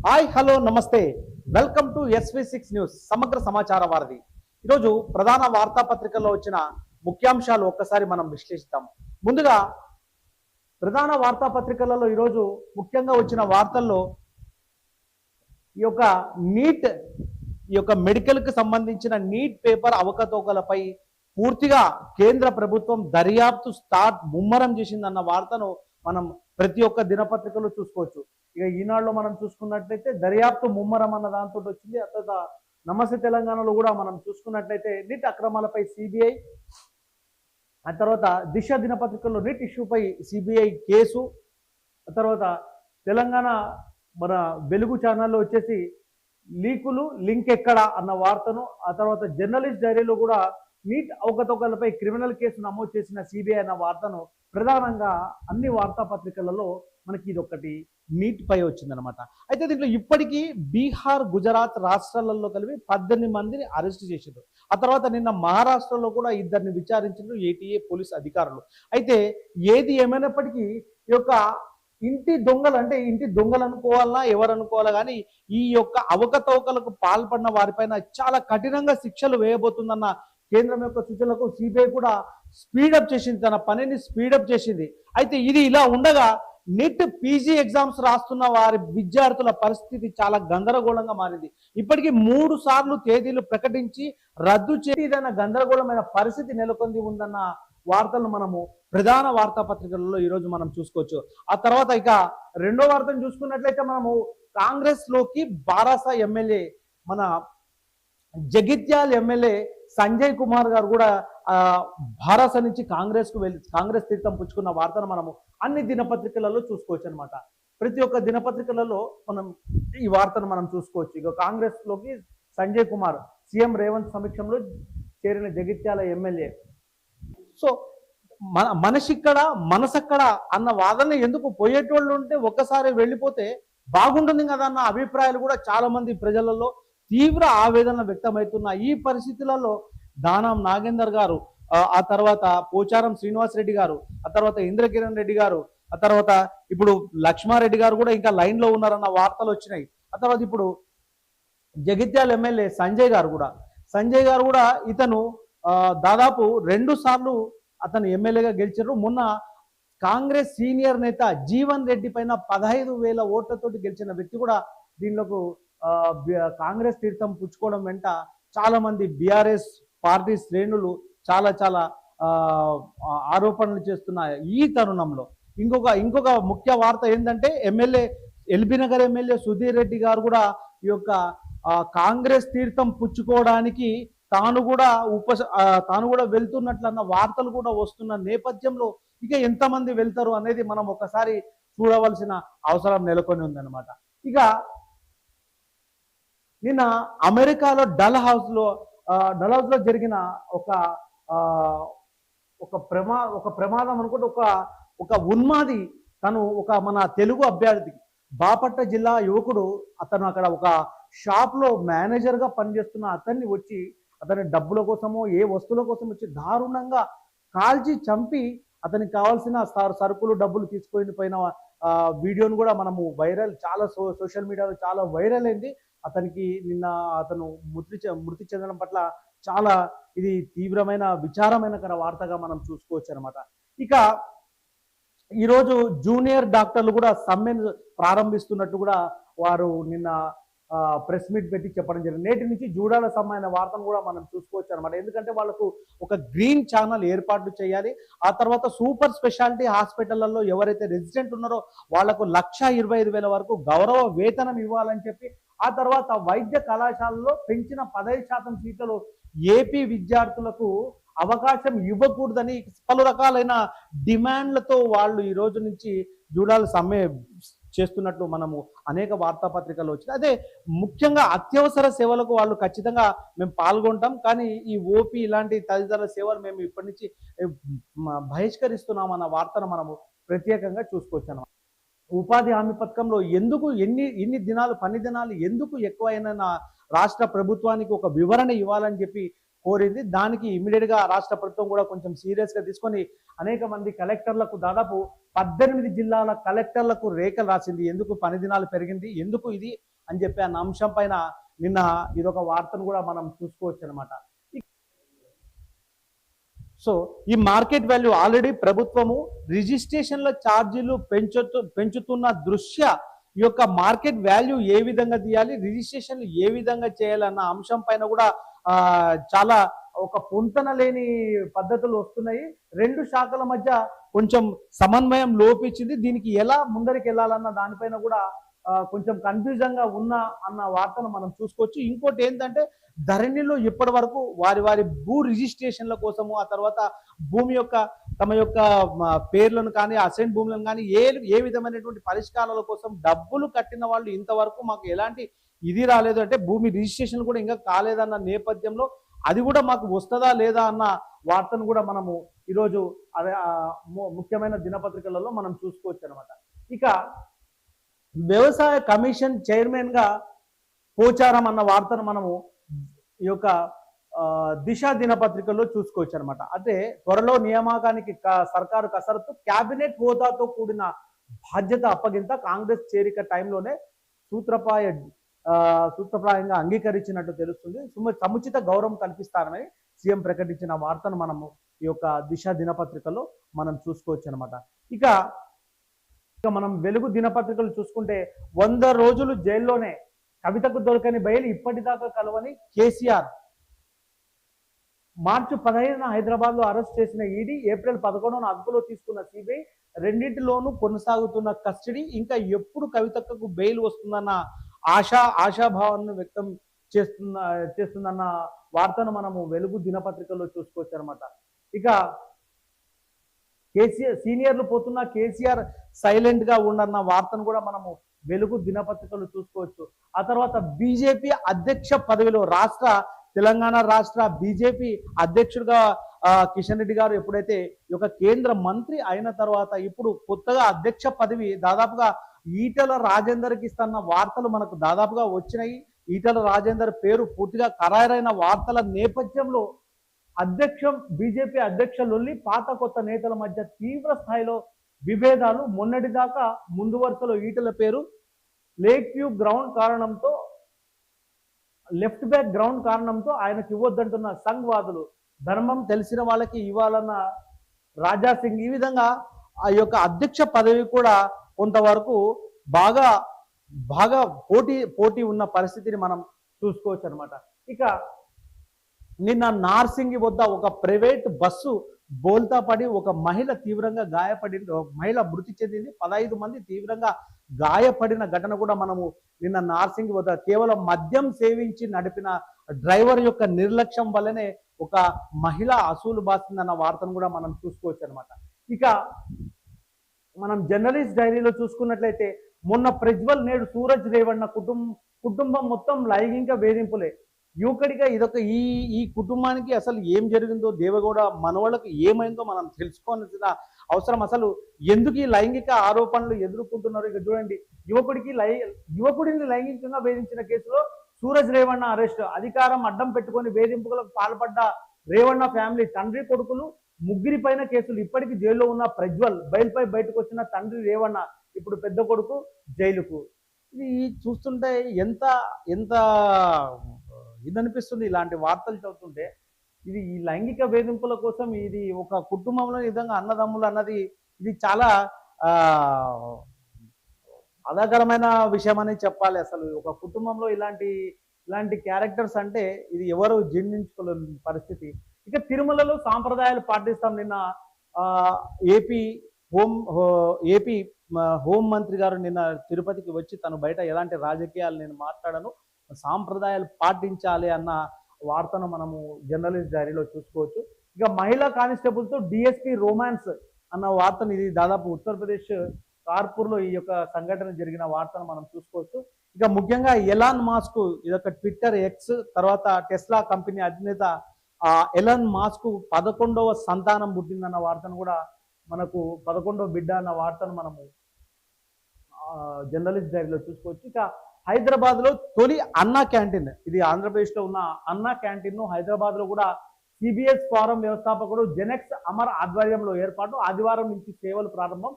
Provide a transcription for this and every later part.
Hi hello నమస్తే welcome to SV6 news సమగ్ర సమాచార వారధి. ఈరోజు ప్రధాన వార్తాపత్రికల్లో వచ్చిన ముఖ్యాంశాలు ఒక్కసారి మనం విశ్లేషిద్దాం. ముందుగా ప్రధాన వార్తాపత్రికలలో ఈరోజు ముఖ్యంగా వచ్చిన వార్తల్లో ఈ యొక్క మెడికల్కి సంబంధించిన నీట్ పేపర్ అవకతవకలపై పూర్తిగా కేంద్ర ప్రభుత్వం దర్యాప్తు ముమ్మరం చేసిందన్న వార్తను మనం ప్రతి ఒక్క దినపత్రికలో చూసుకోవచ్చు. ఇక ఈనాడులో మనం చూసుకున్నట్లయితే దర్యాప్తు ముమ్మరం అన్న దాంతో వచ్చింది. ఆ తర్వాత నమస్తే తెలంగాణలో కూడా మనం చూసుకున్నట్లయితే నీట్ అక్రమాలపై సిబిఐ, ఆ తర్వాత దిశ దినపత్రికల్లో నీట్ ఇష్యూపై సిబిఐ కేసు, ఆ తర్వాత తెలంగాణ మన వెలుగు ఛానల్లో వచ్చేసి లీకులు లింక్ ఎక్కడ అన్న వార్తను, ఆ తర్వాత జర్నలిస్ట్ డైరీలో కూడా నీట్ అవకతవకలపై క్రిమినల్ కేసు నమోదు చేసిన సిబిఐ అన్న వార్తను ప్రధానంగా అన్ని వార్తాపత్రికలలో మనకి ఇది ఒకటి నీట్ పై వచ్చిందనమాట. అయితే దీంట్లో ఇప్పటికీ బీహార్, గుజరాత్ రాష్ట్రాలలో కలిపి 18 మందిని అరెస్ట్ చేశారు. ఆ తర్వాత నిన్న మహారాష్ట్రలో కూడా ఇద్దరిని విచారించారు ఏటీఏ పోలీస్ అధికారులు. అయితే ఏది ఏమైనప్పటికీ ఈ యొక్క ఇంటి దొంగలు, అంటే ఇంటి దొంగలు అనుకోవాలన్నా ఎవరు అనుకోవాలా కానీ ఈ యొక్క అవకతవకలకు పాల్పడిన వారిపైన చాలా కఠినంగా శిక్షలు వేయబోతుందన్న కేంద్రం యొక్క సూచనలకు సిబిఐ కూడా స్పీడప్ చేసింది, తన పనిని స్పీడప్ చేసింది. అయితే ఇది ఇలా ఉండగా నీట్ పీజీ ఎగ్జామ్స్ రాస్తున్న వారి విద్యార్థుల పరిస్థితి చాలా గందరగోళంగా మారింది. ఇప్పటికీ 3 సార్లు తేదీలు ప్రకటించి రద్దు చేయదన్న గందరగోళమైన పరిస్థితి నెలకొంది ఉందన్న వార్తలను మనము ప్రధాన వార్తాపత్రికలలో ఈరోజు మనం చూసుకోవచ్చు. ఆ తర్వాత ఇక రెండో వార్తను చూసుకున్నట్లయితే మనము కాంగ్రెస్ లోకి బారాస ఎమ్మెల్యే, మన జగిత్యాల ఎమ్మెల్యే సంజయ్ కుమార్ గారు కూడా భారస నుంచి కాంగ్రెస్ తీర్థం పుచ్చుకున్న వార్తను మనము అన్ని దినపత్రికలలో చూసుకోవచ్చు అనమాట. ప్రతి ఒక్క దినపత్రికలలో మనం ఈ వార్తను మనం చూసుకోవచ్చు. ఇక కాంగ్రెస్ లోకి సంజయ్ కుమార్, సీఎం రేవంత్ సమక్షంలో చేరిన జగిత్యాల ఎమ్మెల్యే. సో మనసిక్కడ మనసక్కడ అన్న వాదన ఎందుకు, పోయేటోళ్ళు ఉంటే ఒక్కసారి వెళ్ళిపోతే బాగుంటుంది కదా అన్న అభిప్రాయాలు కూడా చాలా మంది ప్రజలలో తీవ్ర ఆవేదన వ్యక్తమవుతున్న ఈ పరిస్థితులలో దానం నాగేందర్ గారు, ఆ తర్వాత పోచారం శ్రీనివాస్ రెడ్డి గారు, ఆ తర్వాత ఇంద్రకిరణ్ రెడ్డి గారు, ఆ తర్వాత ఇప్పుడు లక్ష్మారెడ్డి గారు కూడా ఇంకా లైన్ లో ఉన్నారన్న వార్తలు వచ్చినాయి. ఆ తర్వాత ఇప్పుడు జగిత్యాల ఎమ్మెల్యే సంజయ్ గారు కూడా ఇతను దాదాపు 2 సార్లు అతను ఎమ్మెల్యేగా గెలిచారు. మొన్న కాంగ్రెస్ సీనియర్ నేత జీవన్ రెడ్డి పైన 15,000 ఓట్లతోటి గెలిచిన వ్యక్తి కూడా దీనిలోకి కాంగ్రెస్ తీర్థం పుచ్చుకోవడం వెంట చాలా మంది బీఆర్ఎస్ పార్టీ శ్రేణులు చాలా ఆరోపణలు చేస్తున్న ఈ తరుణంలో ఇంకొక ముఖ్య వార్త ఏంటంటే ఎల్బీ నగర్ ఎమ్మెల్యే సుధీర్ రెడ్డి గారు కూడా ఈ యొక్క కాంగ్రెస్ తీర్థం పుచ్చుకోవడానికి తాను కూడా వెళ్తున్నట్లన్న వార్తలు కూడా వస్తున్న నేపథ్యంలో ఇక ఎంతమంది వెళ్తారు అనేది మనం ఒకసారి చూడవలసిన అవసరం నెలకొని ఉందన్నమాట. ఇక నిన్న అమెరికాలో డల్ హౌస్ లో జరిగిన ఒక ప్రమాదం అనుకుంటే ఒక ఉన్మాది తను మన తెలుగు అభ్యర్థి బాపట్ల జిల్లా యువకుడు, అతను అక్కడ ఒక షాప్ లో మేనేజర్ గా పనిచేస్తున్న అతన్ని వచ్చి అతని డబ్బుల కోసమో ఏ వస్తువుల కోసం వచ్చి దారుణంగా కాల్చి చంపి అతనికి కావాల్సిన సరుకులు డబ్బులు తీసుకొని పోయిన వీడియోను కూడా మనము చాలా సోషల్ మీడియాలో చాలా వైరల్ అయింది. అతనికి నిన్న అతను మృతి చెందడం పట్ల చాలా ఇది తీవ్రమైన విచారమైనకర వార్తగా మనం చూసుకోవచ్చు అనమాట. ఇక ఈరోజు జూనియర్ డాక్టర్లు కూడా సమ్మెను ప్రారంభిస్తున్నట్టు కూడా వారు నిన్న ప్రెస్ మీట్ పెట్టి చెప్పడం జరిగింది. నేటి నుంచి జూడాల సమ్మె అనే వార్తను కూడా మనం చూసుకోవచ్చు అనమాట. ఎందుకంటే వాళ్ళకు ఒక గ్రీన్ ఛానల్ ఏర్పాటు చేయాలి. ఆ తర్వాత సూపర్ స్పెషాలిటీ హాస్పిటళ్లలో ఎవరైతే రెసిడెంట్ ఉన్నారో వాళ్లకు 1,25,000 వరకు గౌరవ వేతనం ఇవ్వాలని చెప్పి, ఆ తర్వాత వైద్య కళాశాలలో పెంచిన 15% సీట్లలో ఏపీ విద్యార్థులకు అవకాశం ఇవ్వకూడదని పలు రకాలైన డిమాండ్లతో వాళ్ళు ఈ రోజు నుంచి జూడాల సమ్మె చేస్తున్నట్లు మనము అనేక వార్తాపత్రికలు వచ్చింది. అదే ముఖ్యంగా అత్యవసర సేవలకు వాళ్ళు ఖచ్చితంగా మేము పాల్గొంటాం, కానీ ఈ ఓపీ ఇలాంటి తదితర సేవలు మేము ఇప్పటి నుంచి బహిష్కరిస్తున్నామన్న వార్తను మనము ప్రత్యేకంగా చూసుకోవచ్చు. ఉపాధి హామీ పథకంలో ఎందుకు ఎన్ని దినాలు, పని దినాలు ఎందుకు ఎక్కువైనా రాష్ట్ర ప్రభుత్వానికి ఒక వివరణ ఇవ్వాలని చెప్పి కోరింది. దానికి ఇమీడియట్ గా రాష్ట్ర ప్రభుత్వం కూడా కొంచెం సీరియస్ గా తీసుకొని అనేక మంది కలెక్టర్లకు, దాదాపు 18 జిల్లాల కలెక్టర్లకు రేఖలు రాసింది. ఎందుకు పని దినాలు పెరిగింది, ఎందుకు ఇది అని చెప్పి అన్న అంశం పైన నిన్న ఇదొక వార్తను కూడా మనం చూసుకోవచ్చు అనమాట. సో ఈ మార్కెట్ వాల్యూ ఆల్రెడీ ప్రభుత్వము రిజిస్ట్రేషన్ల ఛార్జీలు పెంచుతున్న దృష్ట్యా ఈ యొక్క మార్కెట్ వాల్యూ ఏ విధంగా తీయాలి, రిజిస్ట్రేషన్లు ఏ విధంగా చేయాలన్న అంశం పైన కూడా చాలా ఒక పొంతన లేని పద్ధతులు వస్తున్నాయి. రెండు శాఖల మధ్య కొంచెం సమన్వయం లోపించింది. దీనికి ఎలా ముందరికి వెళ్ళాలన్న దానిపైన కూడా కొంచెం కన్ఫ్యూజన్ గా ఉన్నా అన్న వార్తను మనం చూసుకోవచ్చు. ఇంకోటి ఏంటంటే ధరణిలో ఇప్పటి వరకు వారి వారి భూ రిజిస్ట్రేషన్ల కోసము, ఆ తర్వాత భూమి యొక్క తమ యొక్క పేర్లను కానీ అసైన్ భూములను కానీ ఏ విధమైనటువంటి పరిష్కారాల కోసం డబ్బులు కట్టిన వాళ్ళు ఇంతవరకు మాకు ఎలాంటి ఇది రాలేదు, అంటే భూమి రిజిస్ట్రేషన్ కూడా ఇంకా కాలేదన్న నేపథ్యంలో అది కూడా మాకు వస్తుందా లేదా అన్న వార్తను కూడా మనము ఈరోజు అదే ముఖ్యమైన దినపత్రికలలో మనం చూసుకోవచ్చు అనమాట. ఇక వ్యవసాయ కమిషన్ చైర్మన్ గా పోచారం అన్న వార్తను మనము ఈ యొక్క దిశ దినపత్రికల్లో చూసుకోవచ్చు అనమాట. అంటే త్వరలో నియామకానికి సర్కారు కసరత్తు, కేబినెట్ హోదాతో కూడిన బాధ్యత అప్పగింత, కాంగ్రెస్ చేరిక టైంలోనే సూత్రప్రాయంగా అంగీకరించినట్టు తెలుస్తుంది. సముచిత గౌరవం కల్పిస్తారని సీఎం ప్రకటించిన వార్తను మనము ఈ యొక్క దిశ దినపత్రికలో మనం చూసుకోవచ్చు అనమాట. ఇక మనం వెలుగు దినపత్రికలు చూసుకుంటే 100 రోజులు జైల్లోనే కవితకు దొరకని బయలు ఇప్పటిదాకా కలవని కేసీఆర్. మార్చి 15న హైదరాబాద్ లో అరెస్ట్ చేసిన ఈడీ, ఏప్రిల్ 11న అదుపులో తీసుకున్న సిబిఐ, రెండింటిలోనూ కొనసాగుతున్న కస్టడీ. ఇంకా ఎప్పుడు కవితకు బెయిల్ వస్తుందన్న ఆశాభావాన్ని వ్యక్తం చేస్తుందన్న వార్తను మనము వెలుగు దినపత్రికల్లో చూసుకోవచ్చు అనమాట. ఇక కేసీఆర్ సీనియర్లు పోతున్న కేసీఆర్ సైలెంట్ గా ఉండన్న వార్తను కూడా మనము వెలుగు దినపత్రికలు చూసుకోవచ్చు. ఆ తర్వాత బీజేపీ అధ్యక్ష పదవిలో తెలంగాణ రాష్ట్ర బీజేపీ అధ్యక్షుడిగా కిషన్ రెడ్డి గారు ఎప్పుడైతే ఈ యొక్క కేంద్ర మంత్రి అయిన తర్వాత ఇప్పుడు కొత్తగా అధ్యక్ష పదవి దాదాపుగా ఈటల రాజేందర్కి ఇస్తున్న వార్తలు మనకు దాదాపుగా వచ్చినాయి. ఈటల రాజేందర్ పేరు పూర్తిగా ఖరారైన వార్తల నేపథ్యంలో బీజేపీ అధ్యక్ష లొల్లి, పాత కొత్త నేతల మధ్య తీవ్ర స్థాయిలో విభేదాలు. మొన్నటిదాకా ముందు వరుసలో ఈటల పేరు, లేక్ వ్యూ గ్రౌండ్ కారణంతో, లెఫ్ట్ బ్యాక్ గ్రౌండ్ కారణంతో ఆయనకి ఇవ్వద్దంటున్న సంఘ్ వాదులు, ధర్మం తెలిసిన వాళ్ళకి ఇవ్వాలన్న రాజా సింగ్. ఈ విధంగా ఆ యొక్క అధ్యక్ష పదవి కూడా కొంతవరకు బాగా పోటీ ఉన్న పరిస్థితిని మనం చూసుకోవచ్చు అనమాట. ఇక నిన్న నార్సింగి వద్ద ఒక ప్రైవేట్ బస్సు బోల్తా పడి ఒక మహిళ తీవ్రంగా గాయపడింది, మహిళ మృతి చెందింది, 15 మంది తీవ్రంగా గాయపడిన ఘటన కూడా మనము నిన్న నార్సింగి వద్ద కేవలం మద్యం సేవించి నడిపిన డ్రైవర్ యొక్క నిర్లక్ష్యం వల్లనే ఒక మహిళ అసూలు బాసిందన్న వార్తను కూడా మనం చూసుకోవచ్చు అనమాట. ఇక మనం జర్నలిస్ట్ డైరీలో చూసుకున్నట్లయితే మొన్న ప్రజ్వల్, నేడు సూరజ్ రేవಣ್ణ కుటుంబం మొత్తం లైంగిక వేధింపులే. యువకుడిగా ఇదొక ఈ కుటుంబానికి అసలు ఏం జరిగిందో, దేవగౌడ మనవాళ్ళకి ఏమైందో మనం తెలుసుకోవాల్సిన అవసరం. అసలు ఎందుకు ఈ లైంగిక ఆరోపణలు ఎదుర్కొంటున్నారు? ఇక చూడండి, యువకుడిని లైంగికంగా వేధించిన కేసులో సూరజ్ రేవಣ್ణ అరెస్ట్. అధికారం అడ్డం పెట్టుకొని వేధింపులకు పాల్పడ్డ రేవಣ್ణ ఫ్యామిలీ తండ్రి కొడుకులు ముగ్గురి పైన కేసులు. ఇప్పటికీ జైల్లో ఉన్న ప్రజ్వల్, బయటకు వచ్చిన తండ్రి రేవಣ್ణ, ఇప్పుడు పెద్ద కొడుకు జైలుకు. ఇది చూస్తుంటే ఎంత ఇది అనిపిస్తుంది ఇలాంటి వార్తలు చదువుతుంటే. ఇది ఈ లైంగిక వేధింపుల కోసం ఇది ఒక కుటుంబంలో ఈ విధంగా అన్నదమ్ములు అన్నది ఇది చాలా బాధాకరమైన విషయం అని చెప్పాలి. అసలు ఒక కుటుంబంలో ఇలాంటి క్యారెక్టర్స్ అంటే ఇది ఎవరు జీర్ణించుకోలేని పరిస్థితి. ఇక తిరుమలలో సాంప్రదాయాలు పాటిస్తాం. నిన్న ఏపీ హోం మంత్రి గారు నిన్న తిరుపతికి వచ్చి తను బయట ఎలాంటి రాజకీయాలు నేను మాట్లాడను, సాంప్రదాయాలు పాటించాలి అన్న వార్తను మనము జర్నలిస్ట్ డైరీలో చూసుకోవచ్చు. ఇక మహిళా కానిస్టేబుల్తో డిఎస్పీ రొమాన్స్ అన్న వార్తను, ఇది దాదాపు ఉత్తరప్రదేశ్ కార్పూర్లో ఈ యొక్క సంఘటన జరిగిన వార్తను మనం చూసుకోవచ్చు. ఇక ముఖ్యంగా ఎలాన్ మాస్క్, ఇదొక ట్విట్టర్ ఎక్స్ తర్వాత టెస్లా కంపెనీ అధినేత ఎలాన్ మాస్క్ 11వ సంతానం పుట్టిందన్న వార్తను కూడా మనకు 11వ బిడ్డ అన్న వార్తను మనము జర్నలిస్ట్ డైరీలో చూసుకోవచ్చు. ఇక హైదరాబాద్ లో తొలి అన్నా క్యాంటీన్, ఇది ఆంధ్రప్రదేశ్ లో ఉన్న అన్నా క్యాంటీన్ ను హైదరాబాద్ లో కూడా సిబిఎస్ ఫారం వ్యవస్థాపకుడు జెనెక్స్ అమర్ ఆధ్వర్యంలో ఏర్పాటు. ఆదివారం నుంచి సేవలు ప్రారంభం.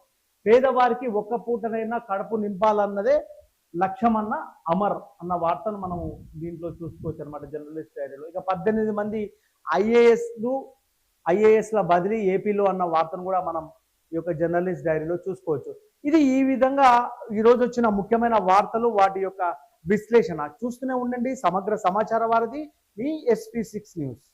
పేదవారికి ఒక్క పూటనైనా కడుపు నింపాలన్నదే లక్ష్మణ అమర్ అన్న వార్తను మనం దీంట్లో చూసుకోవచ్చు అనమాట జర్నలిస్ట్ డైరీలో. ఇక 18 మంది ఐఏఎస్ల బదిలీ ఏపీలో అన్న వార్తను కూడా మనం ఈ యొక్క జర్నలిస్ట్ డైరీలో చూసుకోవచ్చు. ఇది ఈ విధంగా ఈరోజు వచ్చిన ముఖ్యమైన వార్తలు, వాటి యొక్క విశ్లేషణ చూస్తూనే ఉండండి సమగ్ర సమాచార వారధి, మీ SP6 న్యూస్.